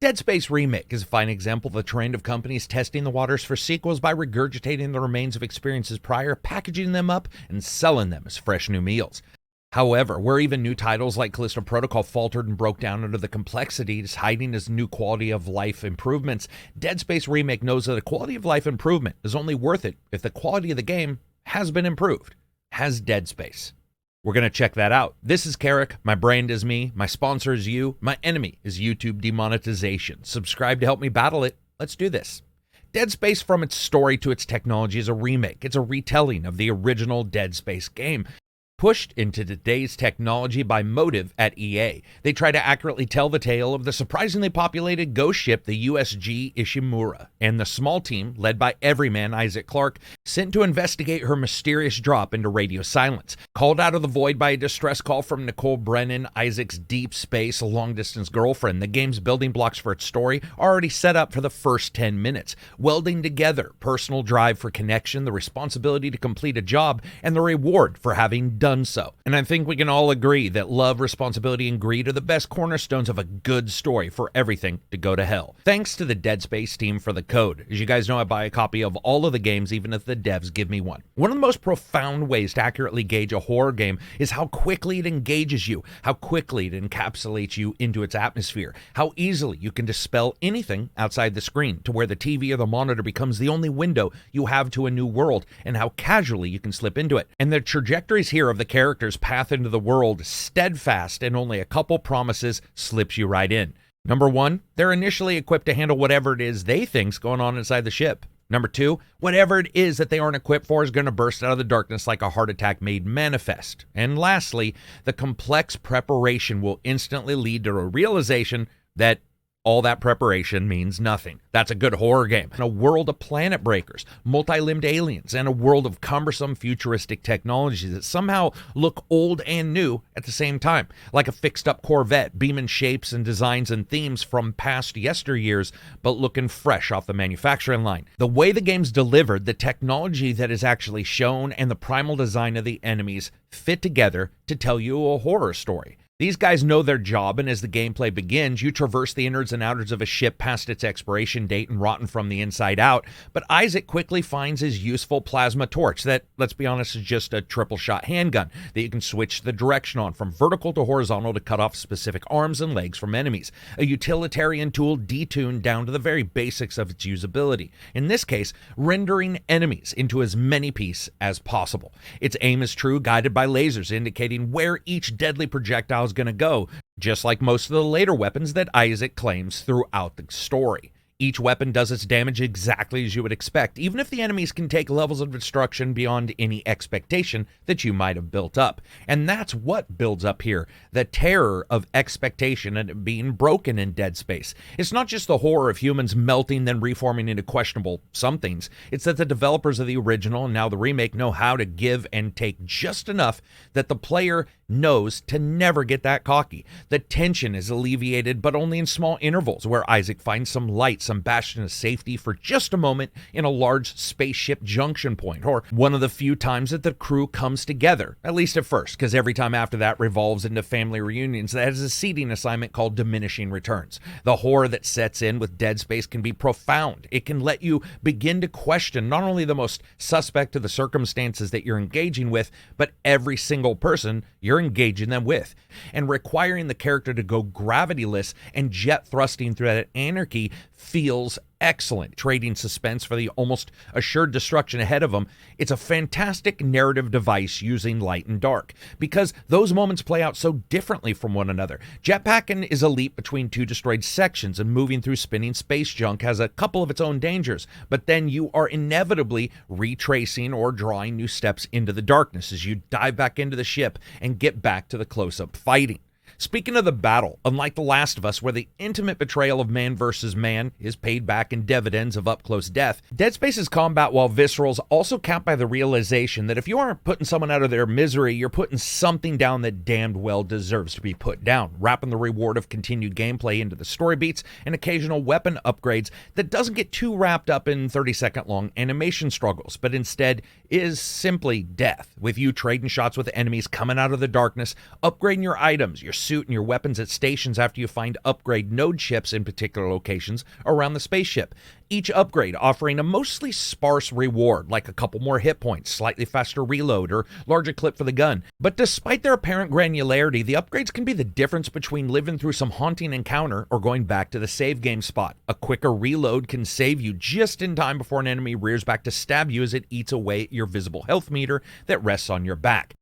Dead Space Remake is a fine example of the trend of companies testing the waters for sequels by regurgitating the remains of experiences prior, packaging them up, and selling them as fresh new meals. However, where even new titles like Callisto Protocol faltered and broke down under the complexities hiding as new quality of life improvements, Dead Space Remake knows that a quality of life improvement is only worth it if the quality of the game has been improved. Has Dead Space. We're going to check that out. This is KARAK. My brand is me. My sponsor is you. My enemy is YouTube demonetization. Subscribe to help me battle it. Let's do this. Dead Space, from its story to its technology, is a remake. It's a retelling of the original Dead Space game, pushed into today's technology by Motive at EA. They try to accurately tell the tale of the surprisingly populated ghost ship, the USG Ishimura, and the small team, led by everyman Isaac Clarke, sent to investigate her mysterious drop into radio silence. Called out of the void by a distress call from Nicole Brennan, Isaac's deep space long-distance girlfriend, the game's building blocks for its story are already set up for the first 10 minutes, welding together personal drive for connection, the responsibility to complete a job, and the reward for having done so. And I think we can all agree that love, responsibility, and greed are the best cornerstones of a good story for everything to go to hell. Thanks to the Dead Space team for the code. As you guys know, I buy a copy of all of the games, even if the devs give me one. One of the most profound ways to accurately gauge a horror game is how quickly it engages you, how quickly it encapsulates you into its atmosphere, how easily you can dispel anything outside the screen to where the TV or the monitor becomes the only window you have to a new world, and how casually you can slip into it. And the trajectories here of the character's path into the world, steadfast and only a couple promises, slips you right in. Number one, they're initially equipped to handle whatever it is they think's going on inside the ship. Number two, whatever it is that they aren't equipped for is going to burst out of the darkness like a heart attack made manifest. And lastly, the complex preparation will instantly lead to a realization that all that preparation means nothing. That's a good horror game. In a world of planet breakers, multi-limbed aliens, and a world of cumbersome futuristic technologies that somehow look old and new at the same time, like a fixed-up Corvette, beaming shapes and designs and themes from past yesteryears, but looking fresh off the manufacturing line. The way the game's delivered, the technology that is actually shown, and the primal design of the enemies fit together to tell you a horror story. These guys know their job, and as the gameplay begins, you traverse the innards and outers of a ship past its expiration date and rotten from the inside out, but Isaac quickly finds his useful plasma torch that, let's be honest, is just a triple-shot handgun that you can switch the direction on from vertical to horizontal to cut off specific arms and legs from enemies, a utilitarian tool detuned down to the very basics of its usability, in this case, rendering enemies into as many pieces as possible. Its aim is true, guided by lasers indicating where each deadly projectile is going to go, just like most of the later weapons that Isaac claims throughout the story. Each weapon does its damage exactly as you would expect, even if the enemies can take levels of destruction beyond any expectation that you might have built up. And that's what builds up here, the terror of expectation and it being broken in Dead Space. It's not just the horror of humans melting then reforming into questionable somethings. It's that the developers of the original and now the remake know how to give and take just enough that the player knows to never get that cocky. The tension is alleviated, but only in small intervals, where Isaac finds some light, some bastion of safety for just a moment in a large spaceship junction point, or one of the few times that the crew comes together, at least at first, because every time after that revolves into family reunions that has a seeding assignment called diminishing returns. The horror that sets in with Dead Space can be profound. It can let you begin to question not only the most suspect of the circumstances that you're engaging with, but every single person you're engaging them with, and requiring the character to go gravityless and jet thrusting through that anarchy feels excellent, trading suspense for the almost assured destruction ahead of them. It's a fantastic narrative device using light and dark, because those moments play out so differently from one another. Jetpacking is a leap between two destroyed sections, and moving through spinning space junk has a couple of its own dangers, but then you are inevitably retracing or drawing new steps into the darkness as you dive back into the ship and get back to the close-up fighting. Speaking of the battle, unlike The Last of Us, where the intimate betrayal of man versus man is paid back in dividends of up-close death, Dead Space's combat, while visceral, is also capped by the realization that if you aren't putting someone out of their misery, you're putting something down that damned well deserves to be put down, wrapping the reward of continued gameplay into the story beats and occasional weapon upgrades that doesn't get too wrapped up in 30-second long animation struggles, but instead is simply death, with you trading shots with enemies coming out of the darkness, upgrading your items, your suit, and your weapons at stations after you find upgrade node ships in particular locations around the spaceship. Each upgrade offering a mostly sparse reward, like a couple more hit points, slightly faster reload, or larger clip for the gun. But despite their apparent granularity, the upgrades can be the difference between living through some haunting encounter or going back to the save game spot. A quicker reload can save you just in time before an enemy rears back to stab you as it eats away at your visible health meter that rests on your back.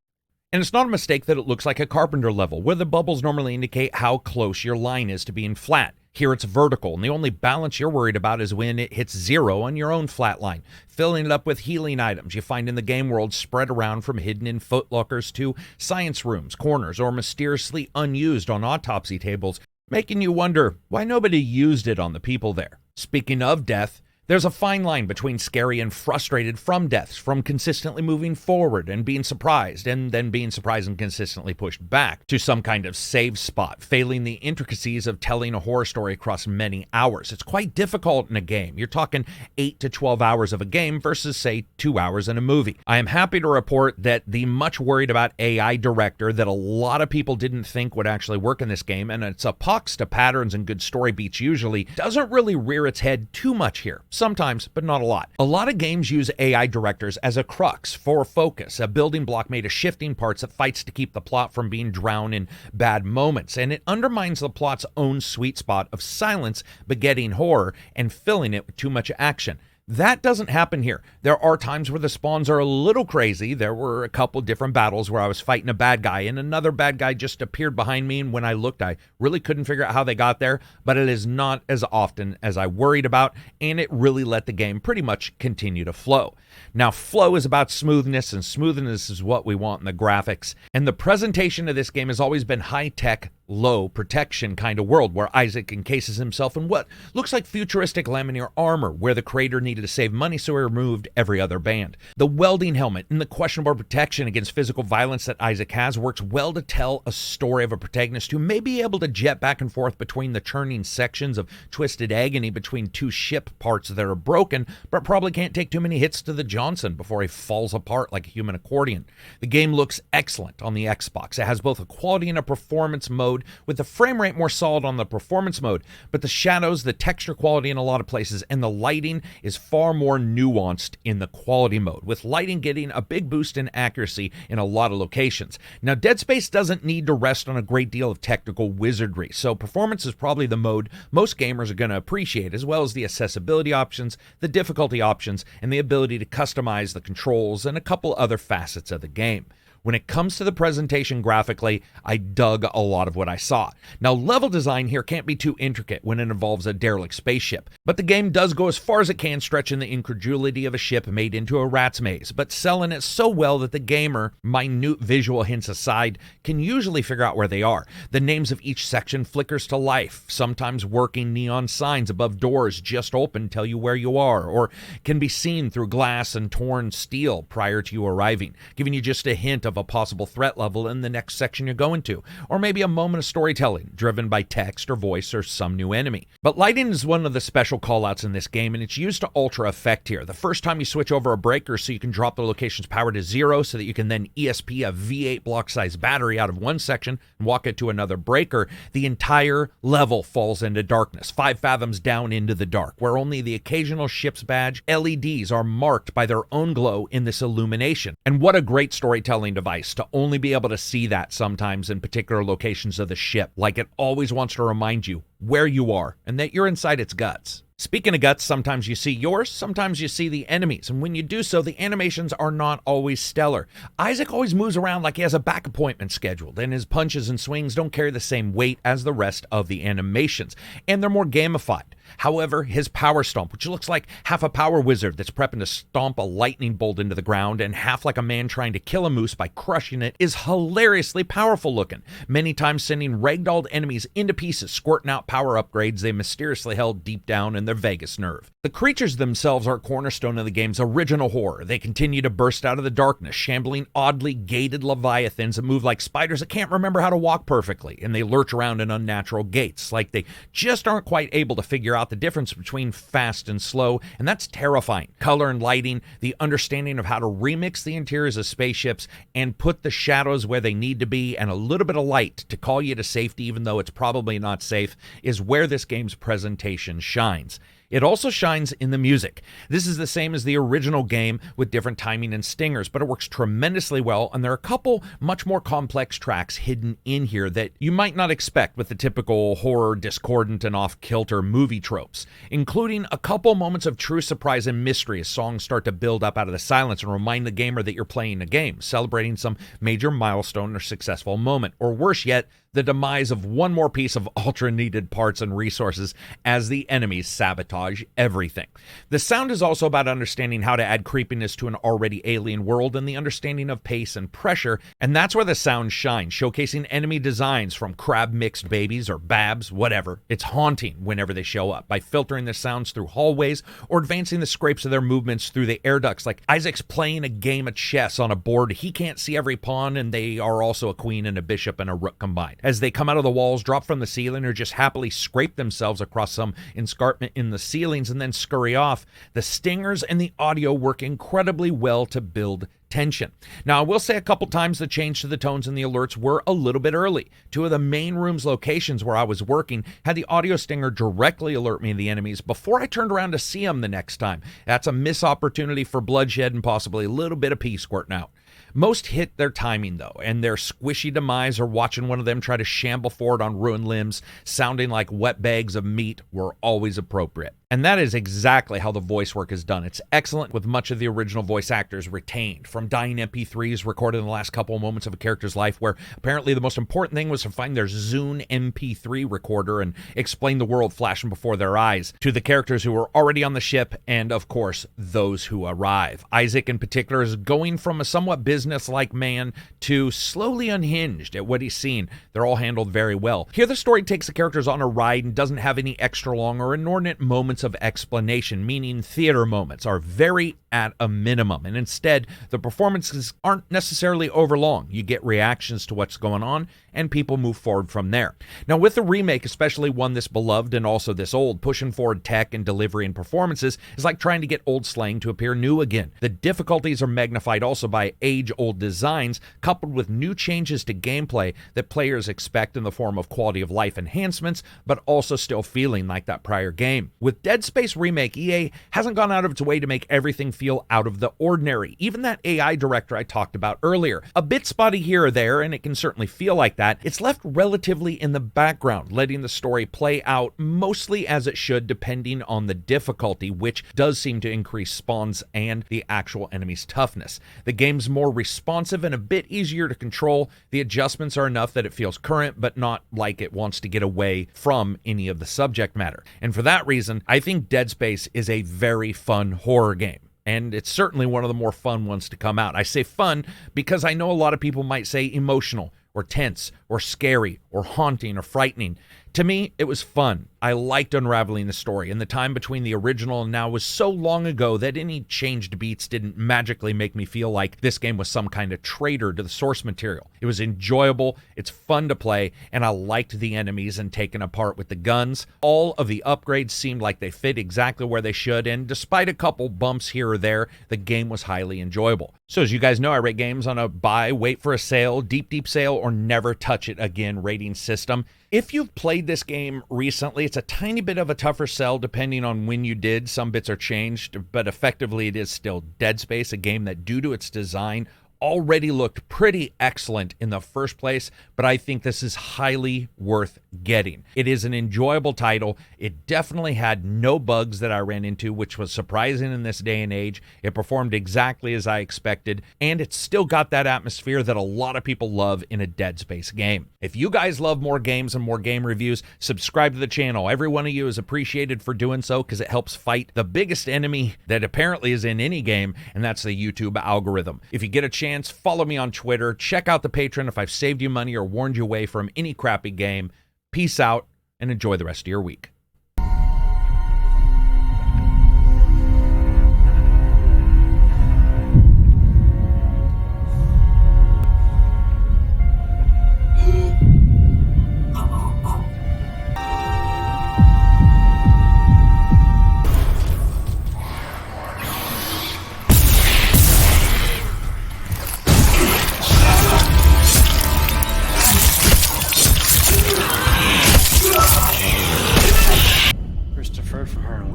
And it's not a mistake that it looks like a Carpenter level, where the bubbles normally indicate how close your line is to being flat. Here it's vertical, and the only balance you're worried about is when it hits zero on your own flat line, filling it up with healing items you find in the game world spread around from hidden in footlockers to science rooms, corners, or mysteriously unused on autopsy tables, making you wonder why nobody used it on the people there. Speaking of death, there's a fine line between scary and frustrated from deaths, from consistently moving forward and being surprised, and then being surprised and consistently pushed back to some kind of save spot, failing the intricacies of telling a horror story across many hours. It's quite difficult in a game. You're talking 8 to 12 hours of a game versus, say, 2 hours in a movie. I am happy to report that the much worried about AI director that a lot of people didn't think would actually work in this game, and it's a pox to patterns and good story beats usually, doesn't really rear its head too much here. Sometimes, but not a lot. A lot of games use AI directors as a crux for focus, a building block made of shifting parts that fights to keep the plot from being drowned in bad moments, and it undermines the plot's own sweet spot of silence begetting horror and filling it with too much action. That doesn't happen here. There are times where the spawns are a little crazy. There were a couple different battles where I was fighting a bad guy and another bad guy just appeared behind me, and when I looked, I really couldn't figure out how they got there, but it is not as often as I worried about, and it really let the game pretty much continue to flow. Now, flow is about smoothness, and smoothness is what we want in the graphics, and the presentation of this game has always been high-tech, low protection kind of world where Isaac encases himself in what looks like futuristic laminar armor, where the creator needed to save money so he removed every other band. The welding helmet and the questionable protection against physical violence that Isaac has works well to tell a story of a protagonist who may be able to jet back and forth between the churning sections of twisted agony between two ship parts that are broken, but probably can't take too many hits to the Johnson before he falls apart like a human accordion. The game looks excellent on the Xbox. It has both a quality and a performance mode, with the frame rate more solid on the performance mode, but the shadows, the texture quality in a lot of places, and the lighting is far more nuanced in the quality mode, with lighting getting a big boost in accuracy in a lot of locations. Now, Dead Space doesn't need to rest on a great deal of technical wizardry, so performance is probably the mode most gamers are going to appreciate, as well as the accessibility options, the difficulty options, and the ability to customize the controls and a couple other facets of the game. When it comes to the presentation graphically, I dug a lot of what I saw. Now, level design here can't be too intricate when it involves a derelict spaceship, but the game does go as far as it can, stretching the incredulity of a ship made into a rat's maze, but selling it so well that the gamer, minute visual hints aside, can usually figure out where they are. The names of each section flickers to life, sometimes working neon signs above doors just open tell you where you are, or can be seen through glass and torn steel prior to you arriving, giving you just a hint of a possible threat level in the next section you're going to, or maybe a moment of storytelling driven by text or voice or some new enemy. But lighting is one of the special callouts in this game, and it's used to ultra effect here. The first time you switch over a breaker so you can drop the location's power to 0 so that you can then ESP a V8 block size battery out of one section and walk it to another breaker, the entire level falls into darkness, 5 fathoms down into the dark, where only the occasional ship's badge LEDs are marked by their own glow in this illumination. And what a great storytelling device to only be able to see that sometimes in particular locations of the ship, like it always wants to remind you where you are and that you're inside its guts. Speaking of guts, sometimes you see yours, sometimes you see the enemies, and when you do so, the animations are not always stellar. Isaac always moves around like he has a back appointment scheduled, and his punches and swings don't carry the same weight as the rest of the animations, and they're more gamified. However, his power stomp, which looks like half a power wizard that's prepping to stomp a lightning bolt into the ground and half like a man trying to kill a moose by crushing it, is hilariously powerful looking, many times sending ragdolled enemies into pieces, squirting out power upgrades they mysteriously held deep down in their vagus nerve. The creatures themselves are a cornerstone of the game's original horror. They continue to burst out of the darkness, shambling oddly gated leviathans that move like spiders that can't remember how to walk perfectly, and they lurch around in unnatural gaits, like they just aren't quite able to figure out the difference between fast and slow, and that's terrifying. Color and lighting, the understanding of how to remix the interiors of spaceships and put the shadows where they need to be and a little bit of light to call you to safety even though it's probably not safe is where this game's presentation shines. It also shines in the music. This is the same as the original game with different timing and stingers, but it works tremendously well, and there are a couple much more complex tracks hidden in here that you might not expect with the typical horror, discordant, and off-kilter movie tropes, including a couple moments of true surprise and mystery as songs start to build up out of the silence and remind the gamer that you're playing a game, celebrating some major milestone or successful moment, or worse yet, the demise of one more piece of ultra-needed parts and resources as the enemies sabotage everything. The sound is also about understanding how to add creepiness to an already alien world and the understanding of pace and pressure, and that's where the sound shines, showcasing enemy designs from crab-mixed babies or babs, whatever. It's haunting whenever they show up, by filtering the sounds through hallways or advancing the scrapes of their movements through the air ducts, like Isaac's playing a game of chess on a board. He can't see every pawn, and they are also a queen and a bishop and a rook combined. As they come out of the walls, drop from the ceiling, or just happily scrape themselves across some escarpment in the ceilings and then scurry off, the stingers and the audio work incredibly well to build tension. Now, I will say a couple times the change to the tones and the alerts were a little bit early. Two of the main room's locations where I was working had the audio stinger directly alert me of the enemies before I turned around to see them the next time. That's a missed opportunity for bloodshed and possibly a little bit of pee squirting out. Most hit their timing, though, and their squishy demise or watching one of them try to shamble forward on ruined limbs, sounding like wet bags of meat, were always appropriate. And that is exactly how the voice work is done. It's excellent, with much of the original voice actors retained, from dying MP3s recorded in the last couple of moments of a character's life, where apparently the most important thing was to find their Zune MP3 recorder and explain the world flashing before their eyes, to the characters who were already on the ship, and of course, those who arrive. Isaac in particular is going from a somewhat business-like man to slowly unhinged at what he's seen. They're all handled very well. Here the story takes the characters on a ride and doesn't have any extra long or inordinate moments of explanation, meaning theater moments are very at a minimum, and instead the performances aren't necessarily overlong. You get reactions to what's going on and people move forward from there. Now, with the remake, especially one this beloved and also this old, pushing forward tech and delivery and performances is like trying to get old slang to appear new again. The difficulties are magnified also by age-old designs coupled with new changes to gameplay that players expect in the form of quality of life enhancements, but also still feeling like that prior game. With Dead Space Remake, EA hasn't gone out of its way to make everything feel out of the ordinary. Even that AI director I talked about earlier. A bit spotty here or there, and it can certainly feel like that. It's left relatively in the background, letting the story play out mostly as it should, depending on the difficulty, which does seem to increase spawns and the actual enemy's toughness. The game's more responsive and a bit easier to control. The adjustments are enough that it feels current, but not like it wants to get away from any of the subject matter. And for that reason, I think Dead Space is a very fun horror game. And it's certainly one of the more fun ones to come out. I say fun because I know a lot of people might say emotional, or tense, or scary, or haunting, or frightening. To me, it was fun. I liked unraveling the story, and the time between the original and now was so long ago that any changed beats didn't magically make me feel like this game was some kind of traitor to the source material. It was enjoyable, it's fun to play, and I liked the enemies and taking apart with the guns. All of the upgrades seemed like they fit exactly where they should, and despite a couple bumps here or there, the game was highly enjoyable. So as you guys know, I rate games on a buy, wait for a sale, deep sale, or never touch it again rating system. If you've played this game recently, it's a tiny bit of a tougher sell depending on when you did. Some bits are changed, but effectively it is still Dead Space, a game that, due to its design, already looked pretty excellent in the first place, but I think this is highly worth getting. It is an enjoyable title. It definitely had no bugs that I ran into, which was surprising in this day and age. It performed exactly as I expected, and it's still got that atmosphere that a lot of people love in a Dead Space game. If you guys love more games and more game reviews, subscribe to the channel. Every one of you is appreciated for doing so because it helps fight the biggest enemy that apparently is in any game, and that's the YouTube algorithm. If you get a chance, follow me on Twitter. Check out the Patreon if I've saved you money or warned you away from any crappy game. Peace out and enjoy the rest of your week.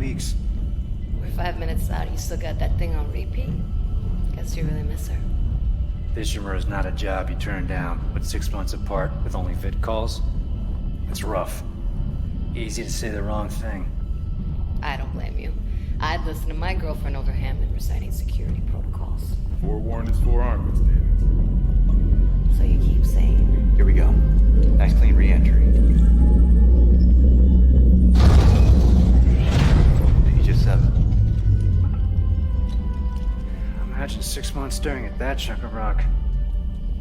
weeks. We're 5 minutes out. You still got that thing on repeat? Guess you really miss her. Fisherman is not a job you turn down, but 6 months apart with only vid calls? It's rough. Easy to say the wrong thing. I don't blame you. I'd listen to my girlfriend over Hammond reciting security protocols. Forewarned is forearmed, Miss Davis. So you keep saying. Here we go. Nice clean re-entry. Just 7. Imagine 6 months staring at that chunk of rock.